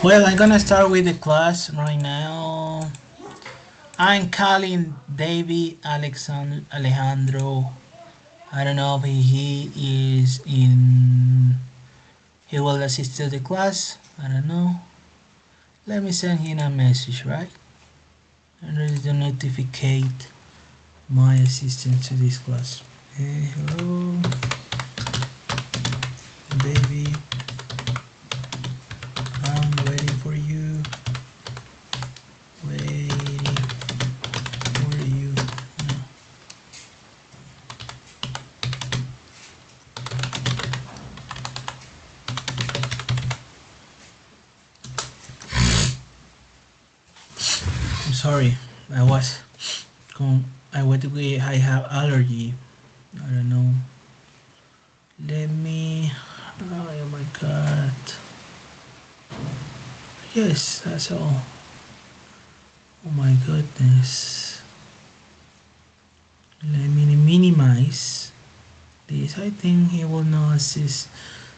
Well, I'm gonna start with the class right now. I'm calling David Alejandro. I don't know if he is in. He will assist to the class. I don't know. Let me send him a message, right? And ready to notificate my assistant to this class. Hey, hello, David. I'm waiting for you. Waiting for you. I'm sorry. I was I have allergy. I don't know. Let me. Oh my god. Yes, that's all. Oh my goodness. Let me minimize this. I think he will not assist.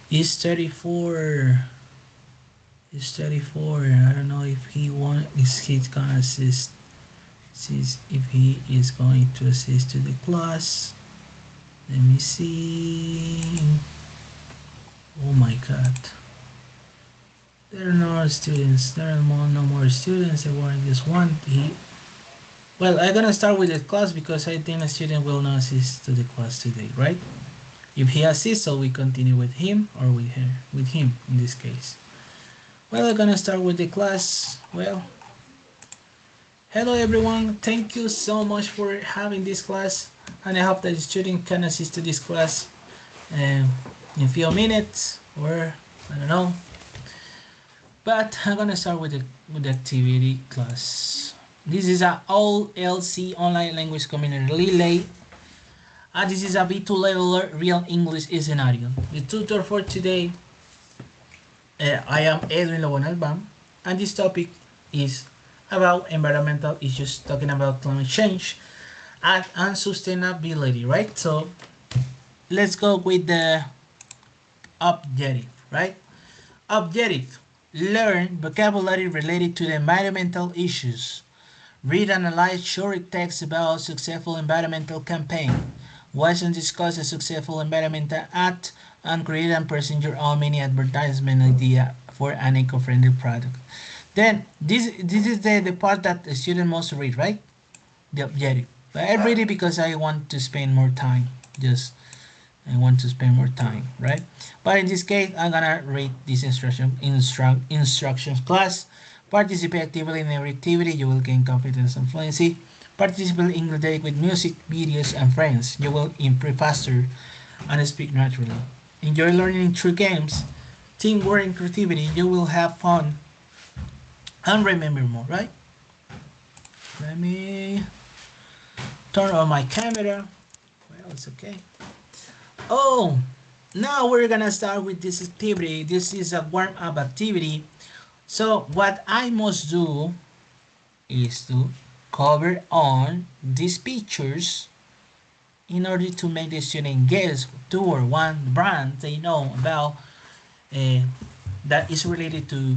He's 34. He's 34. I don't know if he want. Is he gonna assist? See if he is going to assist to the class. Let me see. Oh my god. There are no students. There are no more students. There were just one. Well, I'm gonna start with the class because I think a student will not assist to the class today, right? If he assists, so we continue with him or with her, with him in this case. Well, I'm gonna start with the class. Well, hello everyone. Thank you so much for having this class, and I hope that the student can assist to this class in a few minutes or I don't know. But I'm gonna start with the activity class. This is a all LC online language community relay. This is a B2 level real English scenario. The tutor for today, I am Edwin Lobon Alban, and this topic is about environmental issues, talking about climate change and sustainability, right? So let's go with the objective, right? Objective: learn vocabulary related to the environmental issues. Read and analyze short text about successful environmental campaign. Watch and discuss a successful environmental act and create and present your own mini advertisement idea for an eco-friendly product. Then this is the part that the student must read, right? The objective. But I read it because I want to spend more time. Just I want to spend more time, right? But in this case, I'm gonna read this instructions class. Participate actively in every activity. You will gain confidence and fluency. Participate in the day with music, videos, and friends. You will improve faster and speak naturally. Enjoy learning through games, teamwork, and creativity. You will have fun and remember more, right? Let me turn on my camera. Well, it's okay. Oh, now we're gonna start with this activity. This is a warm-up activity. So what I must do is to cover on these pictures in order to make the student guess two or one brand they know about uh, that is related to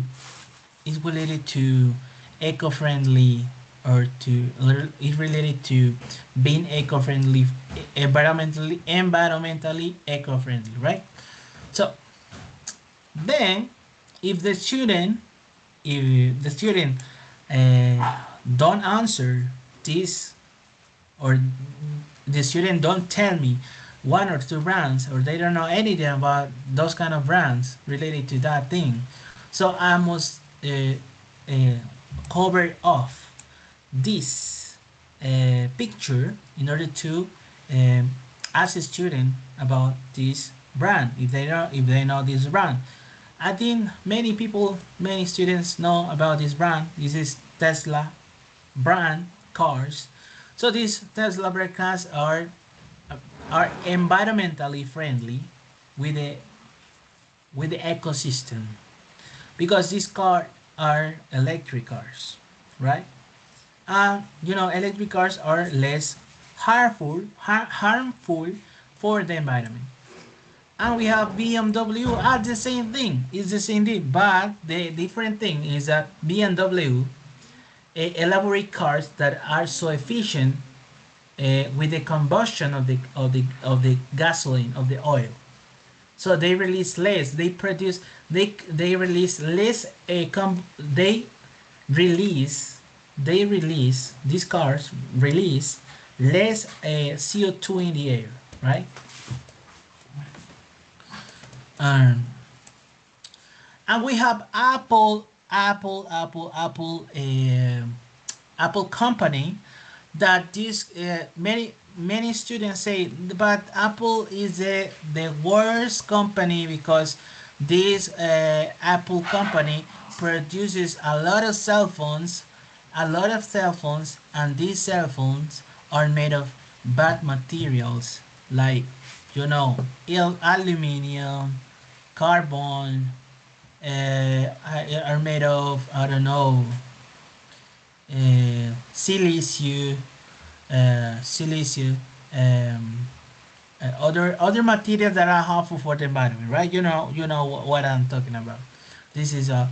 eco-friendly or to is related to being eco-friendly, environmentally eco-friendly, right? So then if the student don't answer this, or the student don't tell me one or two brands, or they don't know anything about those kind of brands related to that thing, so I must uh, cover off this picture in order to um, ask a student about this brand if they know this brand. I think many students know about this brand. This is Tesla brand cars. So these Tesla brand cars are environmentally friendly with the ecosystem because these cars are electric cars, right? Electric cars are less harmful for the environment. And we have BMW are the same thing. It's the same thing, but the different thing is that BMW elaborate cars that are so efficient with the combustion of the gasoline of the oil. So they release less. They produce. They release less. Release. They release. These cars release less CO2 in the air, right? Um, and we have Apple company that this many students say, but Apple is the worst company because this Apple company produces a lot of cell phones, and these cell phones are made of bad materials like aluminum, carbon, are made of, I don't know, silicio, silicio, um, other materials that are harmful for the environment, right? You know what I'm talking about. This is are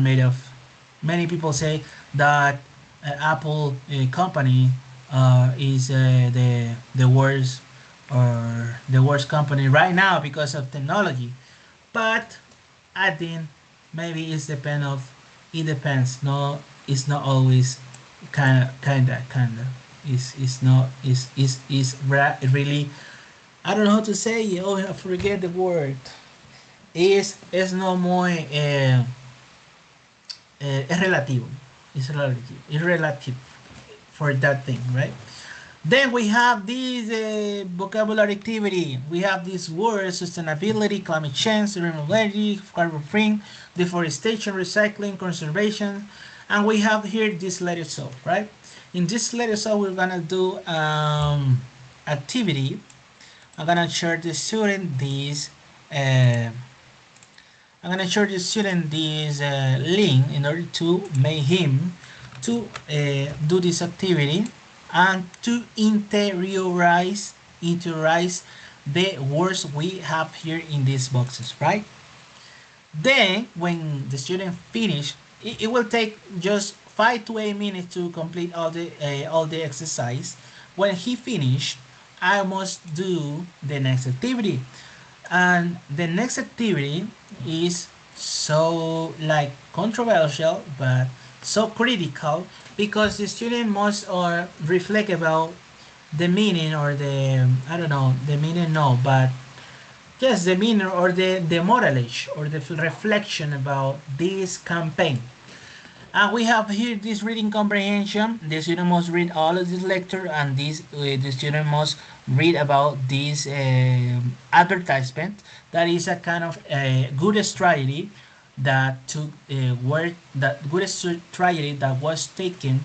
made of. Many people say that Apple company is the worst or the worst company right now because of technology, but I think maybe it depends. No, it's not always kinda. It's not really. I don't know how to say it. Oh, I forget the word. Es no muy es relativo. It's relative. It's relative for that thing, right? Then we have this vocabulary activity. We have these words: sustainability, climate change, renewable energy, carbon free, deforestation, recycling, conservation, and we have here this letter so, right? In this letter so, we're gonna do activity. I'm gonna share the student this. Uh, I'm gonna show the student this link in order to make him to do this activity and to interiorize the words we have here in these boxes, right? Then when the student finish, it will take just 5 to 8 minutes to complete all the exercise. When he finished, I must do the next activity, and the next activity is so like controversial but so critical because the student must or reflect about the meaning or the I don't know the meaning no but yes the meaning or the moralage or the reflection about this campaign. And we have here this reading comprehension. The student must read all of this lecture, and the student must read about this advertisement. That is a kind of good strategy that was taken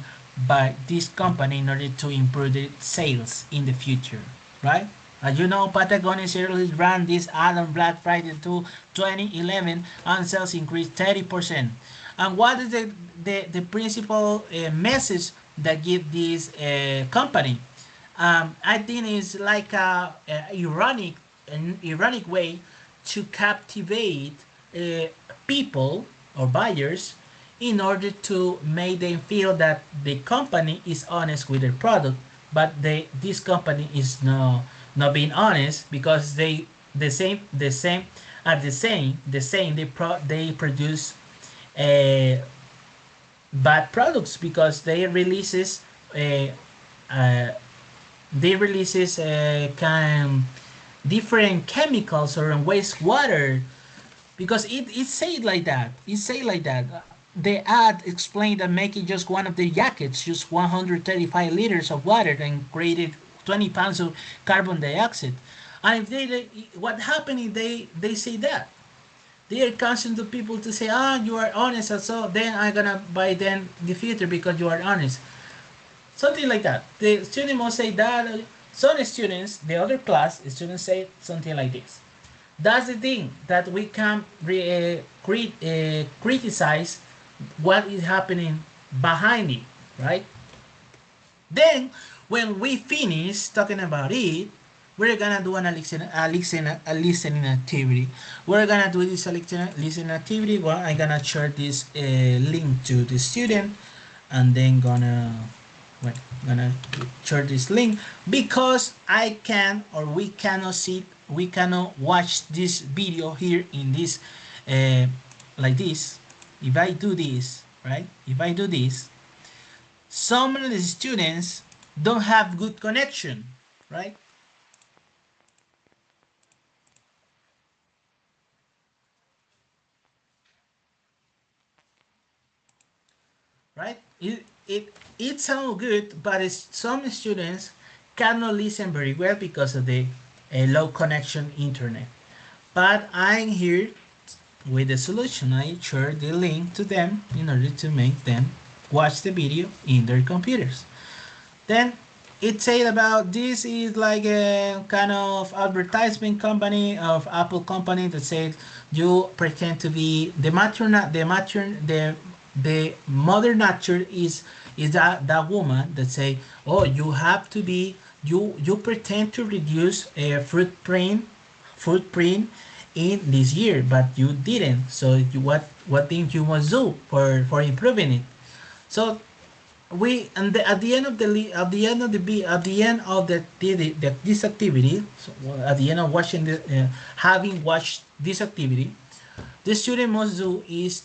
by this company in order to improve the sales in the future, right? As you know, Patagonia Cereals ran this ad on Black Friday to 2011 and sales increased 30%. And what is the principal message that give this company? I think it's like an ironic way to captivate uh, people or buyers in order to make them feel that the company is honest with their product, but this company is not being honest because they produce uh, bad products because uh, uh, they releases kind different chemicals or wastewater because it said like that. It said like that. The ad explained that making just one of the jackets used 135 liters of water and created 20 pounds of carbon dioxide. And if what happened if they say that? They are constant to people to say, you are honest, and so then I'm gonna buy then the filter because you are honest. Something like that. The student must say that. Some students, the other class, students say something like this. That's the thing that we can criticize what is happening behind it, right? Then, when we finish talking about it, we're gonna do a listening activity. We're gonna do this listening activity. Well, I'm gonna share this link to the student, and then well, gonna share this link because I can or we cannot watch this video here in this uh, like this. If I do this, right? If I do this, some of the students don't have good connection, right? Right? It sounds good, but some students cannot listen very well because of the low connection internet. But I'm here with the solution. I share the link to them in order to make them watch the video in their computers. Then it said about this is like a kind of advertisement company of Apple company that said you pretend to be the mother nature is that woman that say, oh, you have to be, you pretend to reduce a footprint in this year, but you didn't. So what things you must do for improving it? So we and at the end of at the end of at the end of this activity, so at the end of watching having watched this activity, the student must do is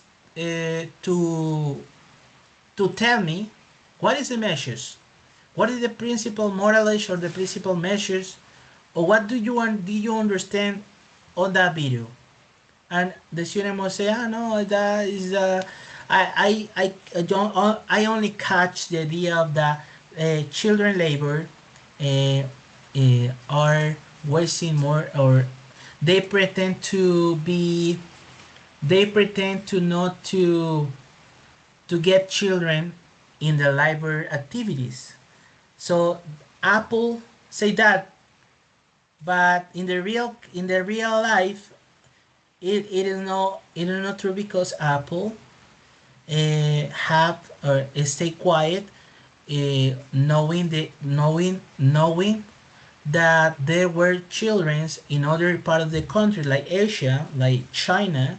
to tell me what is the measures, what is the principal morality or the principal measures, or what do you understand on that video. And the student must say, "Ah, no, that is I don't I only catch the idea of the children labor are wasting more, or they pretend to be they pretend to not to get children in the library activities." So Apple say that, but in the real life, it is not true because Apple have or stay quiet, knowing that there were children in other part of the country like Asia, like China,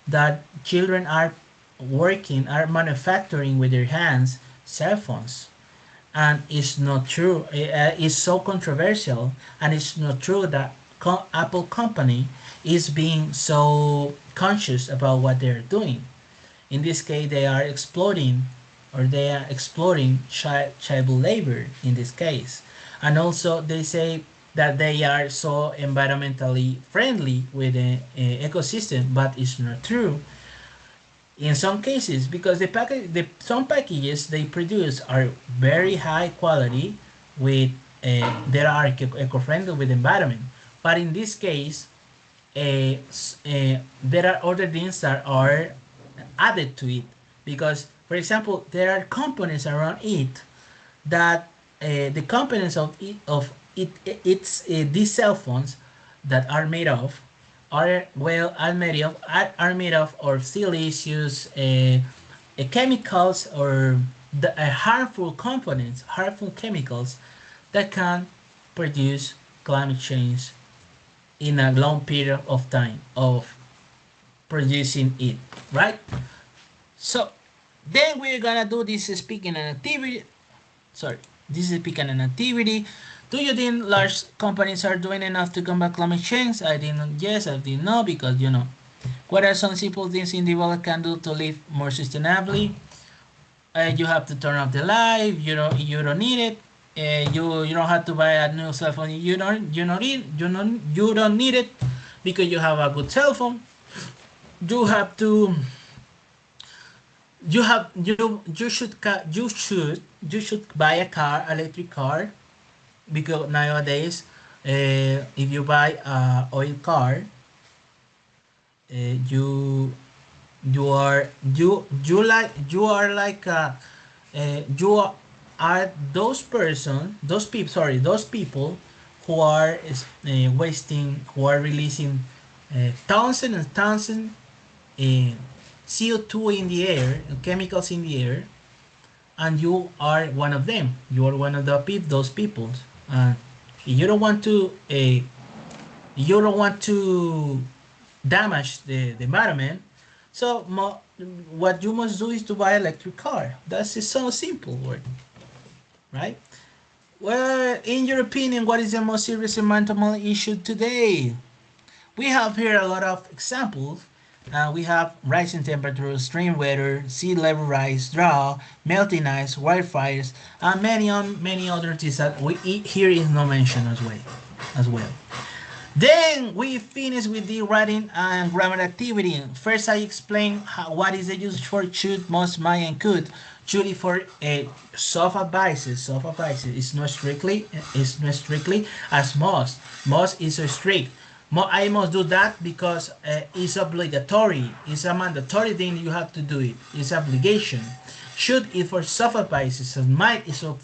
that children are manufacturing with their hands cell phones. And it's not true. It's so controversial, and it's not true that Apple company is being so conscious about what they're doing. In this case, they are exploiting, or they are exploiting child labor in this case. And also they say that they are so environmentally friendly with the ecosystem, but it's not true in some cases because some packages they produce are very high quality with they are eco-friendly with the environment. But in this case, there are other things that are added to it, because for example there are components around it that the components of these cell phones that are made of are made of silicious chemicals, or harmful components, harmful chemicals that can produce climate change in a long period of time of producing it, right? So then we're gonna do this speaking an activity. Sorry, this is speaking an activity. Do you think large companies are doing enough to combat climate change? I didn't. Yes, I didn't know, because what are some simple things individuals can do to live more sustainably? You have to turn off the light. You don't need it. You don't have to buy a new cell phone. You don't need it because you have a good cell phone. You have to you should buy a car, electric car, because nowadays, if you buy a oil car, you you are like you are those people who are wasting, who are releasing thousands and thousands uh, CO2 in the air, chemicals in the air, and you are one of them. You are one of those people. Uh, You don't want to damage the environment. So what you must do is to buy electric car. That's so simple word, right? Well, in your opinion, what is the most serious environmental issue today? We have here a lot of examples. We have rising temperature, extreme weather, sea level rise, drought, melting ice, wildfires, and many other things that we here is no mention as well. Then we finish with the writing and grammar activity. First, I explain what is the use for should, must, might, and could. Should is for soft advices. Soft advices. It's not strictly as must. Must is so strict. I must do that because it's obligatory. It's a mandatory thing. You have to do it. It's obligation. Should is for soft advices, and might is for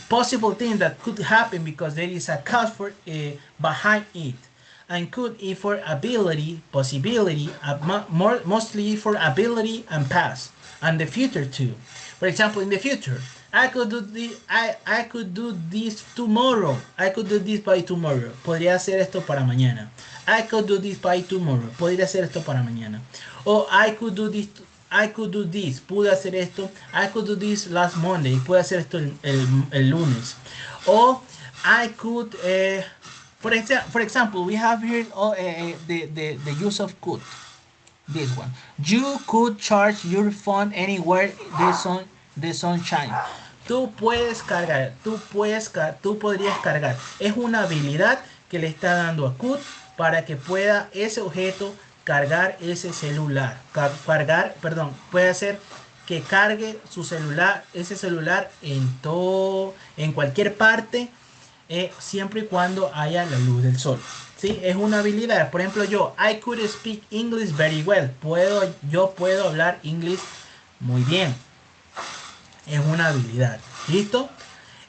possible thing that could happen because there is a cause for behind it, and could is for ability, possibility, mostly for ability and past, and the future too. For example, in the future, I could do this tomorrow. I could do this by tomorrow. Podría hacer esto para mañana. I could do this by tomorrow. Podría hacer esto para mañana. O I could do this, pude hacer esto. I could do this last Monday, pude hacer esto el lunes. O I could, for example, we have here the use of could. This one. You could charge your phone anywhere the sun shine. Tú podrías cargar. Es una habilidad que le está dando a could para que pueda ese objeto cargar ese celular. Puede hacer que cargue su celular, ese celular en cualquier parte, siempre y cuando haya la luz del sol. ¿Sí? Es una habilidad. Por ejemplo, I could speak English very well. Yo puedo hablar inglés muy bien. Es una habilidad. ¿Listo?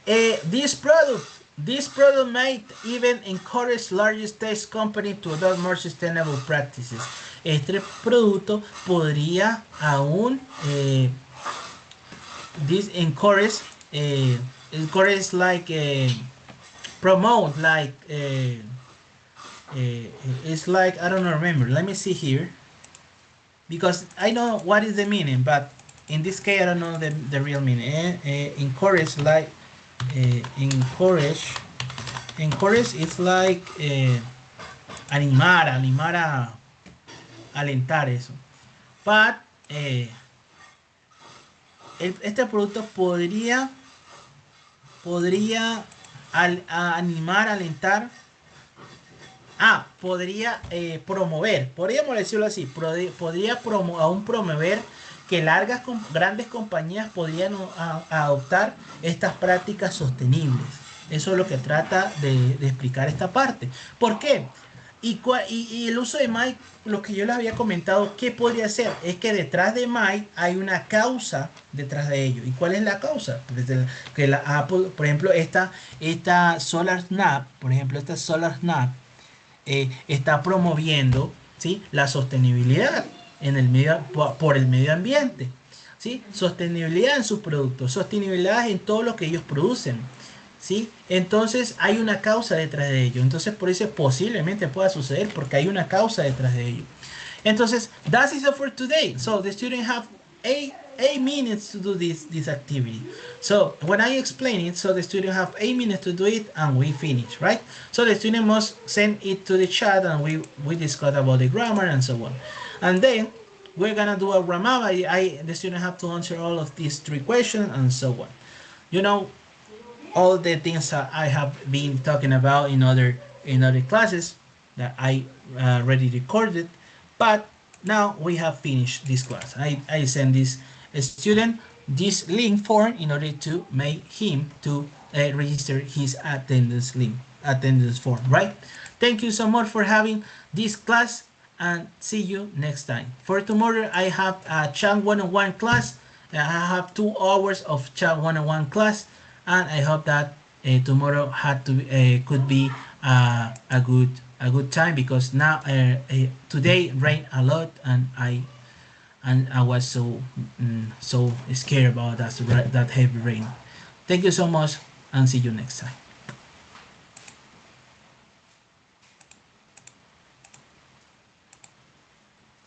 This product might even encourage larger tech companies to adopt more sustainable practices. Este producto podría aún this encourage like promote like it's like I don't remember. Let me see here because I know what is the meaning, but in this case I don't know the real meaning. Encourage like encourage is like animar a alentar eso. But este producto podría animar, alentar. Podría promover, podríamos decirlo así, podría aún promover que grandes compañías podrían adoptar estas prácticas sostenibles. Eso es lo que trata de explicar esta parte. ¿Por qué? Y el uso de Might, lo que yo les había comentado, ¿qué podría ser? Es que detrás de Might hay una causa detrás de ello. ¿Y cuál es la causa? Que la Apple, por ejemplo, esta Solar Snap, está promoviendo, ¿sí?, la sostenibilidad por el medio ambiente, ¿sí? Sostenibilidad en sus productos, sostenibilidad en todo lo que ellos producen, ¿sí? Entonces hay una causa detrás de ello. Entonces por eso posiblemente pueda suceder porque hay una causa detrás de ello. Entonces, that is all for today. So the students have 8 minutes to do this activity. So when I explain it, so the student have 8 minutes to do it and we finish, right? So the student must send it to the chat and we discuss about the grammar and so on. And then we're gonna do a grammar. The student have to answer all of these 3 questions and so on. You know, all the things that I have been talking about in other classes that I already recorded, but now we have finished this class. I send this student this link form in order to make him to register his attendance form, right? Thank you so much for having this class and see you next time. For tomorrow I have a Chat 101 class. I have 2 hours of Chat 101 class, and I hope that tomorrow could be a good time because now today rained a lot and I was so scared about that heavy rain. Thank you so much. and see you next time.